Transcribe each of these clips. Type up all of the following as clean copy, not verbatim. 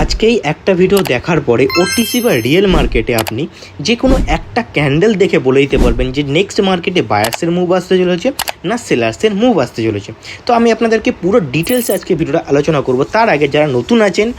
আজকেই একটা ভিডিও দেখার পরে ওটিসি বা রিয়েল মার্কেটে আপনি যে কোনো একটা ক্যান্ডেল দেখে বলে দিতে পারবেন যে নেক্সট মার্কেটে বায়ার্সের মুভ আসতে চলেছে না সেলার্সের মুভ আসতে চলেছে। তো আমি আপনাদেরকে পুরো ডিটেলসে আজকে ভিডিওটা আলোচনা করব। তার আগে যারা নতুন আছেন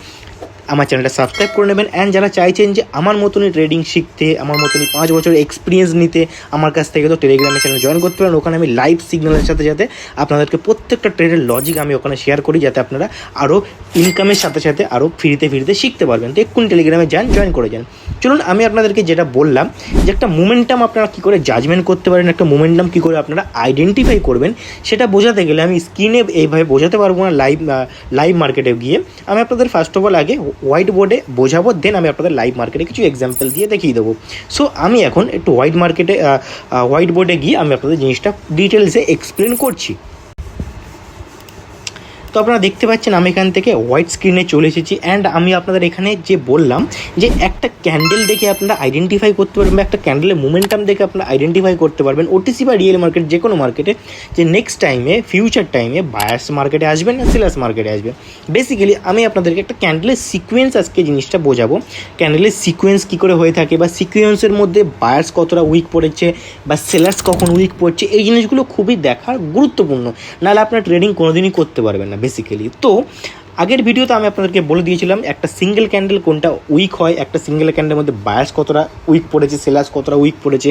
আমার চ্যানেলটা সাবস্ক্রাইব করে নেবেন, অ্যান্ড যারা চাইছেন যে আমার মতনই ট্রেডিং শিখতে, আমার মতনই 5 বছরের এক্সপিরিয়েন্স নিতে আমার কাছ থেকে, তো টেলিগ্রামের চ্যানেল জয়েন করতে পারেন। ওখানে আমি লাইভ সিগন্যালের সাথে সাথে আপনাদেরকে প্রত্যেকটা ট্রেডের লজিক আমি ওখানে শেয়ার করি, যাতে আপনারা আরও ইনকামের সাথে সাথে আরও ফ্রিতে শিখতে পারবেন। তো এক্ষুনি টেলিগ্রামে জয়েন করে যান। চলুন আমি আপনাদেরকে যেটা বললাম যে একটা মোমেন্টাম আপনারা কী করে জাজমেন্ট করতে পারেন, একটা মোমেন্টাম কী করে আপনারা আইডেন্টিফাই করবেন, সেটা বোঝাতে গেলে আমি স্ক্রিনে এইভাবে বোঝাতে পারবো না। লাইভ মার্কেটে গিয়ে আমি আপনাদের ফার্স্ট অফ অল আগে হোয়াইট বোর্ডে বোঝাবো, দেন আমি আপনাদের লাইভ মার্কেটে কিছু এক্সাম্পল দিয়ে দেখিয়ে দেবো। সো আমি এখন একটু হোয়াইট বোর্ডে গিয়ে আমি আপনাদের জিনিসটা ডিটেলসে এক্সপ্লেন করছি। তো আপনারা দেখতে পাচ্ছেন আমি এখান থেকে হোয়াইট স্ক্রিনে চলে এসেছি, অ্যান্ড আমি আপনাদের এখানে যে বললাম যে একটা ক্যান্ডেল দেখে আপনারা আইডেন্টিফাই করতে পারবেন, বা একটা ক্যান্ডেলের মোমেন্টাম দেখে আপনারা আইডেন্টিফাই করতে পারবেন ওটিসি বা রিয়েল মার্কেট যে কোনো মার্কেটে, যে নেক্সট টাইমে ফিউচার টাইমে বায়ার্স মার্কেটে আসবেন না সেলার্স মার্কেটে আসবে। বেসিক্যালি আমি আপনাদেরকে একটা ক্যান্ডেলের সিকোয়েন্স আজকে জিনিসটা বোঝাবো, ক্যান্ডেলের সিকোয়েন্স কী করে হয়ে থাকে, বা সিকোয়েন্সের মধ্যে বায়ার্স কতটা উইক পড়েছে বা সেলার্স কখন উইক পড়ছে, এই জিনিসগুলো খুবই দেখার গুরুত্বপূর্ণ, নাহলে আপনার ট্রেডিং কোনোদিনই করতে পারবেন না বেসিক্যালি। তো আগের ভিডিওতে আমি আপনাদেরকে বলে দিয়েছিলাম একটা সিঙ্গেল ক্যান্ডেল কোনটা উইক হয়, একটা সিঙ্গেল ক্যান্ডেলের মধ্যে বায়ার্স কতটা উইক পড়েছে, সেলার্স কতটা উইক পড়েছে,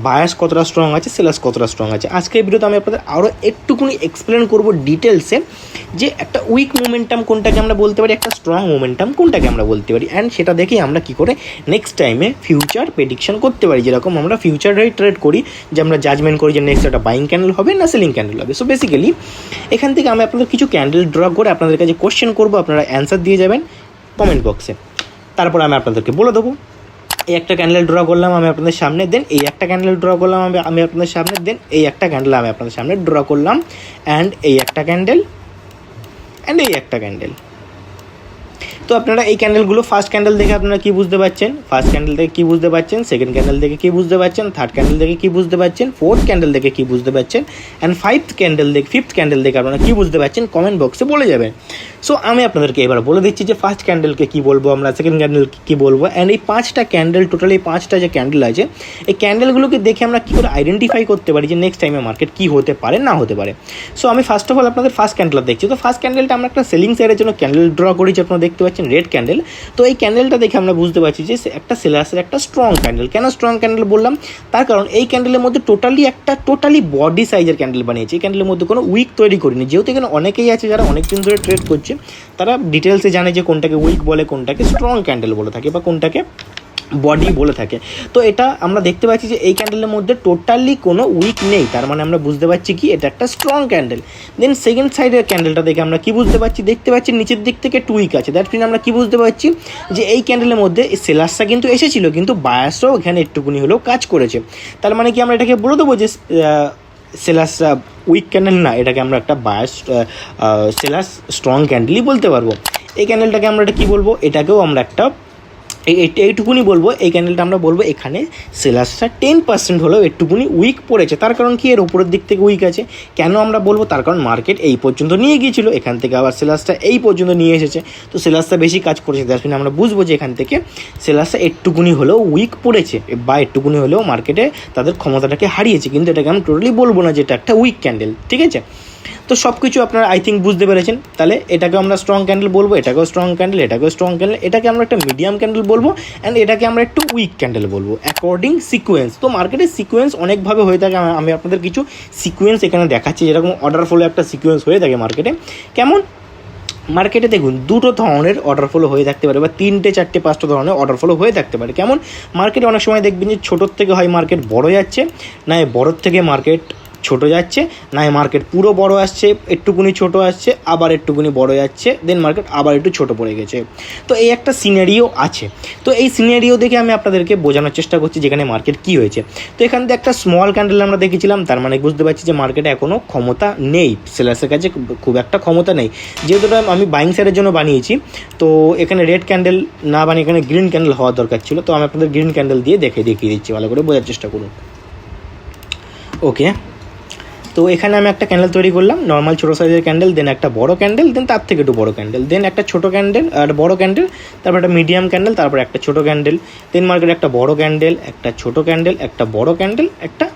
বায়ার্স কতটা স্ট্রং আছে, সেলার্স কতটা স্ট্রং আছে। আজকের ভিডিওতে আমি আপনাদের আরও একটুকুনি এক্সপ্লেন করব ডিটেলসে যে একটা উইক মোমেন্টাম কোনটাকে আমরা বলতে পারি, একটা স্ট্রং মোমেন্টাম কোনটাকে আমরা বলতে পারি, অ্যান্ড সেটা দেখেই আমরা কী করে নেক্সট টাইমে ফিউচার প্রেডিকশন করতে পারি। যেরকম আমরা ফিউচার রেট ট্রেড করি, যে আমরা জাজমেন্ট করি যে নেক্সট একটা বাইং ক্যান্ডেল হবে না সেলিং ক্যান্ডেল হবে। সো বেসিক্যালি এখান থেকে আমি আপনাদের কিছু ক্যান্ডেল ড্র করে আপনাদের কাছে কোশ্চেন করবো, আপনারা অ্যান্সার দিয়ে যাবেন কমেন্ট বক্সে। তারপর আমি আপনাদেরকে বলে দেবো এই একটা ক্যান্ডেল ড্র করলাম আমি আপনাদের সামনে, দেন এই একটা ক্যান্ডেল ড্র করলাম আমি আপনাদের সামনে, দেন এই একটা ক্যান্ডেল আমি আপনাদের সামনে ড্র করলাম, অ্যান্ড এই একটা ক্যান্ডেল, অ্যান্ড এই একটা ক্যান্ডেল। তো আপনারা এই ক্যান্ডেলগুলো ফার্স্ট ক্যান্ডেল দেখে আপনারা কী বুঝতে পারছেন, ফার্স্ট ক্যান্ডেল থেকে কী বুঝতে পারছেন, সেকেন্ড ক্যান্ডেল দেখে কী বুঝতে পারছেন, থার্ড ক্যান্ডেল দেখে কী বুঝতে পারছেন, ফোর্থ ক্যান্ডেল দেখে কী বুঝতে পারছেন, অ্যান্ড ফিফথ ক্যান্ডেল দেখে আপনারা কী বুঝতে পারছেন কমেন্ট বক্সে বলে যাবেন। সো আমি আপনাদেরকে এবার বলে দিচ্ছি যে ফার্স্ট ক্যান্ডেলকে কী বলবো আমরা, সেকেন্ড ক্যান্ডেলকে কী বলবো, অ্যান্ড এই 5টা ক্যান্ডেল, টোটালি 5টা যে ক্যান্ডেল আছে, এই ক্যান্ডেলগুলোকে দেখে আমরা কী করে আইডেন্টিফাই করতে পারি যে নেক্সট টাইমে মার্কেট কী হতে পারে না হতে পারে। সো আমি ফার্স্ট অফ অল আপনাদের ফার্স্ট ক্যান্ডেলটা দেখছি। তো ফার্স্ট ক্যান্ডেলটা আমরা একটা সেলিং সাইডের জন্য ক্যান্ডেল ড্র করেছি, আপনারা দেখতে পাচ্ছেন রেড ক্যান্ডেল। তো এই ক্যান্ডেলটা দেখে আমরা বুঝতে পারছি যে একটা সেলার্সের একটা স্ট্রং ক্যান্ডেল। কেন স্ট্রং ক্যান্ডেল বললাম, তার কারণ এই ক্যান্ডেলের মধ্যে টোটালি বডি সাইজের ক্যান্ডেল বানিয়েছে, এই ক্যান্ডেলের মধ্যে কোনো উইক তৈরি করিনি। যেহেতু এখানে অনেকেই আছে যারা অনেক দিন ধরে ট্রেড করছে, তারা ডিটেলসে জানে যে কোনটাকে উইক বলে, কোনটাকে স্ট্রং ক্যান্ডেল বলে থাকে, বা কোনটাকে বডি বলে থাকে। তো এটা আমরা দেখতে পাচ্ছি যে এই ক্যান্ডেলের মধ্যে টোটালি কোনো উইক নেই, তার মানে আমরা বুঝতে পারছি কি এটা একটা স্ট্রং ক্যান্ডেল। দেন সেকেন্ড সাইডের ক্যান্ডেলটা দেখে আমরা কি বুঝতে পারছি, দেখতে পাচ্ছি নিচের দিক থেকে একটু উইক আছে। দ্যাট মিন আমরা কি বুঝতে পারছি যে এই ক্যান্ডেলের মধ্যে সেলার্সটা কিন্তু এসেছিল, কিন্তু বায়ার্সরাও এখানে একটুকুনি হলেও কাজ করেছে। তার মানে কি আমরা এটাকে বলে দেবো যে সেলার্সরা উইক ক্যান্ডেল না, এটাকে আমরা একটা বায়ার্স সেলার্স স্ট্রং ক্যান্ডেলই বলতে পারবো। এই ক্যান্ডেলটাকে আমরা এটা কী বলবো, এটাকেও আমরা একটা এইটুকুনি বলবো, এই ক্যান্ডেলটা আমরা বলবো এখানে সেলার্সটা 10% হলেও একটুকুনি উইক পড়েছে। তার কারণ কি, এর উপরের দিক থেকে উইক আছে। কেন আমরা বলবো, তার কারণ মার্কেট এই পর্যন্ত নিয়ে গিয়েছিল, এখান থেকে আবার সেলার্সটা এই পর্যন্ত নিয়ে এসেছে, তো সেলার্সটা বেশি কাজ করেছে। তার জন্য আমরা বুঝবো যে এখান থেকে সেলার্সটা একটুকুনি হলেও উইক পড়েছে, বা একটুকুনি হলেও মার্কেটে তাদের ক্ষমতাটাকে হারিয়েছে, কিন্তু এটাকে আমি টোটালি বলবো না যে এটা একটা উইক ক্যান্ডেল। ঠিক আছে, তো সব কিছু আপনারা আই থিঙ্ক বুঝতে পেরেছেন। তাহলে এটাকে আমরা স্ট্রং ক্যান্ডেল বলবো, এটাকেও স্ট্রং ক্যান্ডেল, এটাকেও স্ট্রং ক্যান্ডেল, এটাকে আমরা একটা মিডিয়াম ক্যান্ডেল বলবো, অ্যান্ড এটাকে আমরা একটু উইক ক্যান্ডেল বলবো অ্যাকর্ডিং সিকোয়েন্স। তো মার্কেটের সিকোয়েন্স অনেকভাবে হয়ে থাকে, আমি আপনাদের কিছু সিকোয়েন্স এখানে দেখাচ্ছি, যেরকম অর্ডার ফলো একটা সিকোয়েন্স হয়ে থাকে মার্কেটে। কেমন, মার্কেটে দেখুন দুটো ধরনের অর্ডার ফলো হয়ে থাকতে পারে, বা 3টে 4টে 5টা ধরনের অর্ডার ফলো হয়ে থাকতে পারে। কেমন, মার্কেটে অনেক সময় দেখবেন যে ছোটোর থেকে হয় মার্কেট বড় যাচ্ছে, না বড়োর থেকে মার্কেট ছোটো যাচ্ছে, না মার্কেট পুরো বড় আসছে, একটুকুনি ছোটো আসছে, আবার একটুকুনি বড় যাচ্ছে, দেন মার্কেট আবার একটু ছোটো পড়ে গেছে। তো এই একটা সিনারিও আছে। তো এই সিনারিও দেখে আমি আপনাদেরকে বোঝানোর চেষ্টা করছি যেখানে মার্কেট কী হয়েছে। তো এখান থেকে একটা স্মল ক্যান্ডেল আমরা দেখেছিলাম, তার মানে বুঝতে পারছি যে মার্কেটে এখনও ক্ষমতা নেই, সেলার্সের কাছে খুব একটা ক্ষমতা নেই। যেহেতু আমি বাইং সাইডের জন্য বানিয়েছি, তো এখানে রেড ক্যান্ডেল না বানিয়ে এখানে গ্রিন ক্যান্ডেল হওয়ার দরকার ছিল। তো আমি আপনাদের গ্রিন ক্যান্ডেল দিয়ে দেখিয়ে দিচ্ছি, ভালো করে বোঝার চেষ্টা করুন। ওকে, তো এখানে আমি একটা ক্যান্ডেল তৈরি করলাম, নর্মাল ছোটো সাইজের ক্যান্ডেল, দেন একটা বড় ক্যান্ডেল, দেন তার থেকে একটু বড় ক্যান্ডেল, দেন একটা ছোটো ক্যান্ডেল আর বড় ক্যান্ডেল, তারপর একটা মিডিয়াম ক্যান্ডেল, তারপর একটা ছোটো ক্যান্ডেল, দেন মার্কেটে একটা বড় ক্যান্ডেল, একটা ছোটো ক্যান্ডেল, একটা বড় ক্যান্ডেল, একটা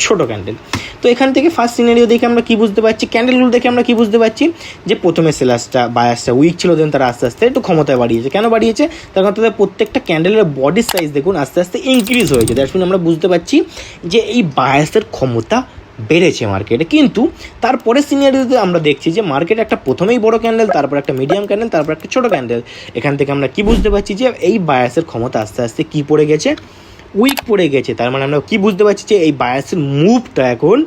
ছোটো ক্যান্ডেল। তো এখান থেকে ফার্স্ট সিনারিও দেখে আমরা কী বুঝতে পারছি, ক্যান্ডেলগুলো দেখে আমরা কী বুঝতে পারছি যে প্রথমে সেলার্সটা বায়ার্সটা উইক ছিল, দেন তারা আস্তে আস্তে একটু ক্ষমতায় বাড়িয়েছে। কেন বাড়িয়েছে? তার কারণ তাদের প্রত্যেকটা ক্যান্ডেলের বডির সাইজ দেখুন আস্তে আস্তে ইনক্রিজ হয়েছে। দ্যাটস মিন আমরা বুঝতে পারছি যে এই বায়ার্সের ক্ষমতা বেড়েছে মার্কেটে। কিন্তু তারপরে সিনারিওতে আমরা দেখছি যে মার্কেটে একটা প্রথমেই বড় ক্যান্ডেল, তারপর একটা মিডিয়াম ক্যান্ডেল, তারপর একটা ছোটো ক্যান্ডেল। এখান থেকে আমরা কী বুঝতে পারছি যে এই বায়ার্সের ক্ষমতা আস্তে আস্তে কী পড়ে গেছে, উইক পড়ে গেছে। তার মানে আমরা কী বুঝতে পারছি যে এই বায়ার্সের মুভটা এখন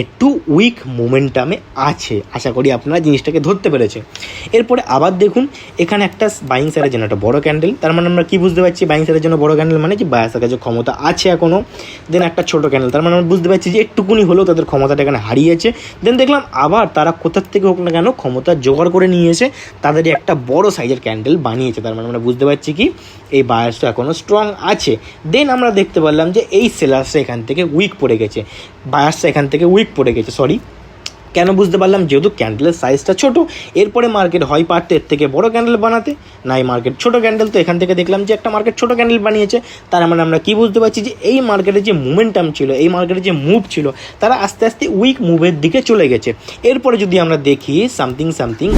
একটু উইক মোমেন্টামে আছে। আশা করি আপনারা জিনিসটাকে ধরতে পেরেছে। এরপরে আবার দেখুন এখানে একটা বাইং সাইডের জন্য একটা বড় ক্যান্ডেল, তার মানে আমরা কী বুঝতে পারছি বাইং সাইডের জন্য বড় ক্যান্ডেল মানে যে বায়ার্সের কাছে ক্ষমতা আছে এখনও। দেন একটা ছোটো ক্যান্ডেল, তার মানে আমরা বুঝতে পারছি যে একটুকুনি হলেও তাদের ক্ষমতাটা এখানে হারিয়েছে। দেন দেখলাম আবার তারা কোথার থেকে হোক না কেন ক্ষমতা জোগাড় করে নিয়ে এসে তাদেরই একটা বড় সাইজের ক্যান্ডেল বানিয়েছে। তার মানে আমরা বুঝতে পারছি কি এই বায়ার্সটা এখনও স্ট্রং আছে। দেন আমরা দেখতে পারলাম যে এই সেলার্সটা এখান থেকে উইক পড়ে গেছে, বায়ার্সটা এখান থেকে উইক পড়ে গেছে। কেন বুঝতে পারলাম? যেহেতু ক্যান্ডেলের সাইজটা ছোটো, এরপরে মার্কেট হয় পারতো এর থেকে বড় ক্যান্ডেল বানাতে, নাই মার্কেট ছোটো ক্যান্ডেল। তো এখান থেকে দেখলাম যে একটা মার্কেট ছোটো ক্যান্ডেল বানিয়েছে। তার মানে আমরা কী বুঝতে পারছি যে এই মার্কেটের যে মুভমেন্টাম ছিল, এই মার্কেটের যে মুভ ছিল, তারা আস্তে আস্তে উইক মুভের দিকে চলে গেছে। এরপরে যদি আমরা দেখি সামথিং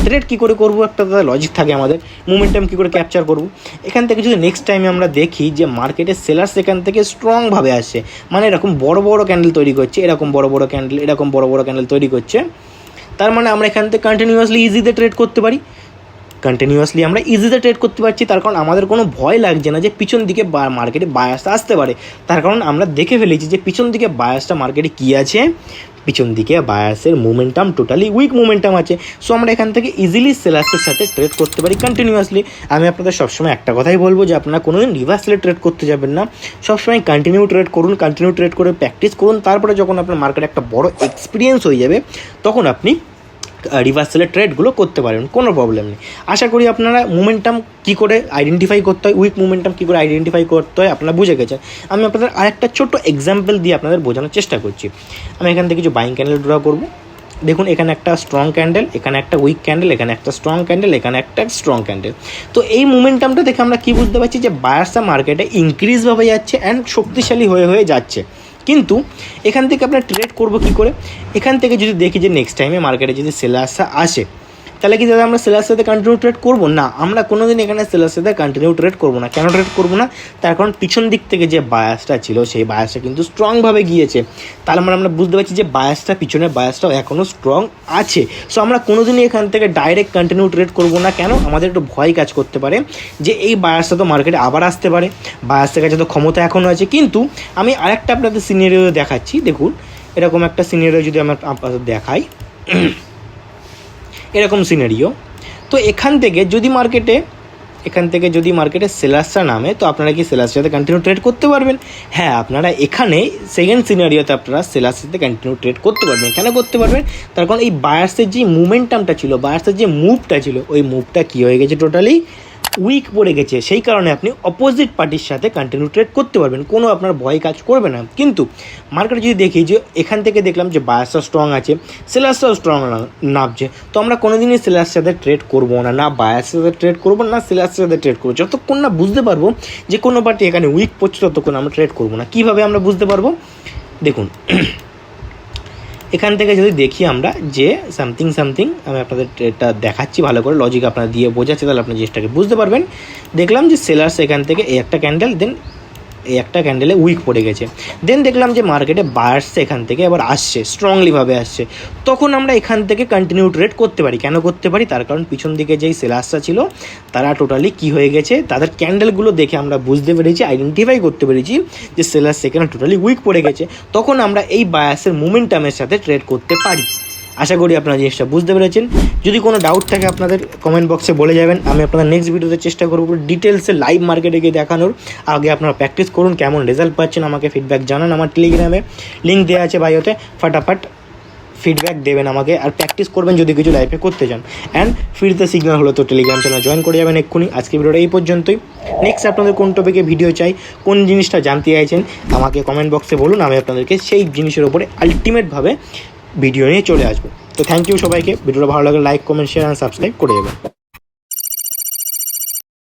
ট্রেড কী করে করবো, একটা লজিক থাকে আমাদের, মুভমেন্টাম কী করে ক্যাপচার করবো। এখান থেকে যদি নেক্সট টাইমে আমরা দেখি যে মার্কেটের সেলার্স এখান থেকে স্ট্রংভাবে আসে, মানে এরকম বড় বড় ক্যান্ডেল তৈরি করছে, এরকম বড় বড় ক্যান্ডেল, এরকম বড় বড় ক্যান্ডেল তৈরি করছে, তার মানে আমরা এখান থেকে কন্টিনিউয়াসলি ইজিতে ট্রেড করতে পারি। কন্টিনিউয়াসলি আমরা ইজিতে ট্রেড করতে পারছি, তার কারণ আমাদের কোনো ভয় লাগছে না যে পিছন দিকে মার্কেটে বায়াসটা আসতে পারে। তার কারণ আমরা দেখে ফেলেছি যে পিছন দিকে বায়াসটা মার্কেটে কী আছে, পিছন দিকে বায়াসের মোমেন্টাম টোটালি উইক মোমেন্টাম আছে। সো আমরা এখান থেকে ইজিলি সেলার্সের সাথে ট্রেড করতে পারি কন্টিনিউয়াসলি। আমি আপনাদের সবসময় একটা কথাই বলবো যে আপনারা কোনোদিন রিভার্সালে ট্রেড করতে যাবেন না, সবসময় কন্টিনিউ ট্রেড করুন, কন্টিনিউ ট্রেড করে প্র্যাকটিস করুন। তারপরে যখন আপনার মার্কেটে একটা বড় এক্সপিরিয়েন্স হয়ে যাবে তখন আপনি রিভার্সালের ট্রেডগুলো করতে পারেন, কোনো প্রবলেম নেই। আশা করি আপনারা মোমেন্টাম কী করে আইডেন্টিফাই করতে হয়, উইক মোমেন্টাম কী করে আইডেন্টিফাই করতে হয় আপনারা বুঝে গেছেন। আমি আপনাদের আরেকটা ছোট্ট এক্সাম্পল দিয়ে আপনাদের বোঝানোর চেষ্টা করছি। আমি এখান থেকে কিছু বাইং ক্যান্ডেল ড্র করব। দেখুন এখানে একটা স্ট্রং ক্যান্ডেল, এখানে একটা উইক ক্যান্ডেল, এখানে একটা স্ট্রং ক্যান্ডেল, এখানে একটা স্ট্রং ক্যান্ডেল। তো এই মোমেন্টামটা দেখে আমরা কী বুঝতে পারছি যে বায়ার্সটা মার্কেটে ইনক্রিজভাবে যাচ্ছে অ্যান্ড শক্তিশালী হয়ে যাচ্ছে। কিন্তু এখান থেকে আমরা ট্রেড করবো কী করে? এখান থেকে যদি দেখি যে নেক্সট টাইমে মার্কেটে যদি সেলার্সটা আসে, তাহলে কি দাদা আমরা সেলার্সের সাথে কন্টিনিউ ট্রেড করবো না? আমরা কোনো দিন এখানে সেলার্সের সাথে কন্টিনিউ ট্রেড করবো না। কেন ট্রেড করবো না? তার কারণ পিছন দিক থেকে যে বায়াসটা ছিল সেই বায়াসটা কিন্তু স্ট্রংভাবে গিয়েছে। তাহলে আমরা বুঝতে পারছি যে বায়াসটা, পিছনের বায়াসটাও এখনও স্ট্রং আছে। সো আমরা কোনো দিনই এখান থেকে ডাইরেক্ট কন্টিনিউ ট্রেড করবো না। কেন? আমাদের একটু ভয় কাজ করতে পারে যে এই বায়াসটা তো মার্কেটে আবার আসতে পারে, বায়াসের কাছে তো ক্ষমতা এখনও আছে। কিন্তু আমি আরেকটা আপনাদের সিনারিও দেখাচ্ছি। দেখুন এরকম একটা সিনারিও যদি আমরা আপনাদের দেখাই, এরকম সিনারিও। তো এখান থেকে যদি মার্কেটে সেলার্সটা নামে, তো আপনারা কি সেলার্সের সাথে কন্টিনিউ ট্রেড করতে পারবেন? হ্যাঁ, আপনারা এখানে সেকেন্ড সিনারিওতে আপনারা সেলার্সের সাথে কন্টিনিউ ট্রেড করতে পারবেন। কেন করতে পারবেন? তার কারণ এই বায়ার্সের যে মুভমেন্টামটা ছিল, বায়ার্সের যে মুভটা ছিল, ওই মুভটা কী হয়ে গেছে, টোটালি উইক পড়ে গেছে। সেই কারণে আপনি অপোজিট পার্টির সাথে কন্টিনিউ ট্রেড করতে পারবেন, কোনো আপনার ভয় কাজ করবে না। কিন্তু মার্কেটে যদি দেখি যে এখান থেকে দেখলাম যে বায়ার্সটা স্ট্রং আছে, সেলার্সটাও স্ট্রং নামছে, তো আমরা কোনোদিনই সেলার্সের সাথে ট্রেড করবো না, না বায়ার্সের সাথে ট্রেড করবো না সেলার্সের সাথে ট্রেড করবো। যতক্ষণ না বুঝতে পারবো যে কোনো পার্টি এখানে উইক পড়ছে ততক্ষণ আমরা ট্রেড করবো না। কীভাবে আমরা বুঝতে পারবো? দেখুন এখান থেকে যদি দেখি আমরা যে সামথিং আমি আপনাদের এটা দেখাচ্ছি ভালো করে, লজিক আপনারা দিয়ে বোঝাচ্ছে, তাহলে আপনি জিনিসটাকে বুঝতে পারবেন। দেখলাম যে সেলার্স এখান থেকে এই একটা ক্যান্ডেল, দেন এই একটা ক্যান্ডেলে উইক পড়ে গেছে। দেন দেখলাম যে মার্কেটে বায়ার্স এখান থেকে আবার আসছে, স্ট্রংলিভাবে আসছে। তখন আমরা এখান থেকে কন্টিনিউ ট্রেড করতে পারি। কেন করতে পারি? তার কারণ পিছন দিকে যেই সেলার্সটা ছিল তারা টোটালি কী হয়ে গেছে, তাদের ক্যান্ডেলগুলো দেখে আমরা বুঝতে পেরেছি, আইডেন্টিফাই করতে পেরেছি যে সেলার্স এখানে টোটালি উইক পড়ে গেছে। তখন আমরা এই বায়ার্সের মোমেন্টামের সাথে ট্রেড করতে পারি। আশা করি আপনারা জিনিসটা বুঝতে পেরেছেন। যদি কোনো ডাউট থাকে আপনাদের কমেন্ট বক্সে বলে যাবেন, আমি আপনাদের নেক্সট ভিডিওতে চেষ্টা করবো ডিটেলসে লাইভ মার্কেটে গিয়ে দেখানোর। আগে আপনারা প্র্যাকটিস করুন, কেমন রেজাল্ট পাচ্ছেন আমাকে ফিডব্যাক জানান। আমার টেলিগ্রামে লিঙ্ক দেওয়া আছে বায়োতে, ফটাফট ফিডব্যাক দেবেন আমাকে, আর প্র্যাকটিস করবেন যদি কিছু লাইফে করতে চান। অ্যান্ড ফ্রিতে সিগন্যাল হলো তো টেলিগ্রাম চ্যানেল জয়েন করে যাবেন এক্ষুনি। আজকে ভিডিওটা এই পর্যন্তই। নেক্সট আপনাদের কোন টপিকে ভিডিও চাই, কোন জিনিসটা জানতে চাইছেন আমাকে কমেন্ট বক্সে বলুন, আমি আপনাদেরকে সেই জিনিসের ওপরে আলটিমেটভাবে ভিডিও নিয়ে চলে আসবো। তো থ্যাংক ইউ সবাইকে, ভিডিওটা ভালো লাগলে like comment share and subscribe করে দেবেন।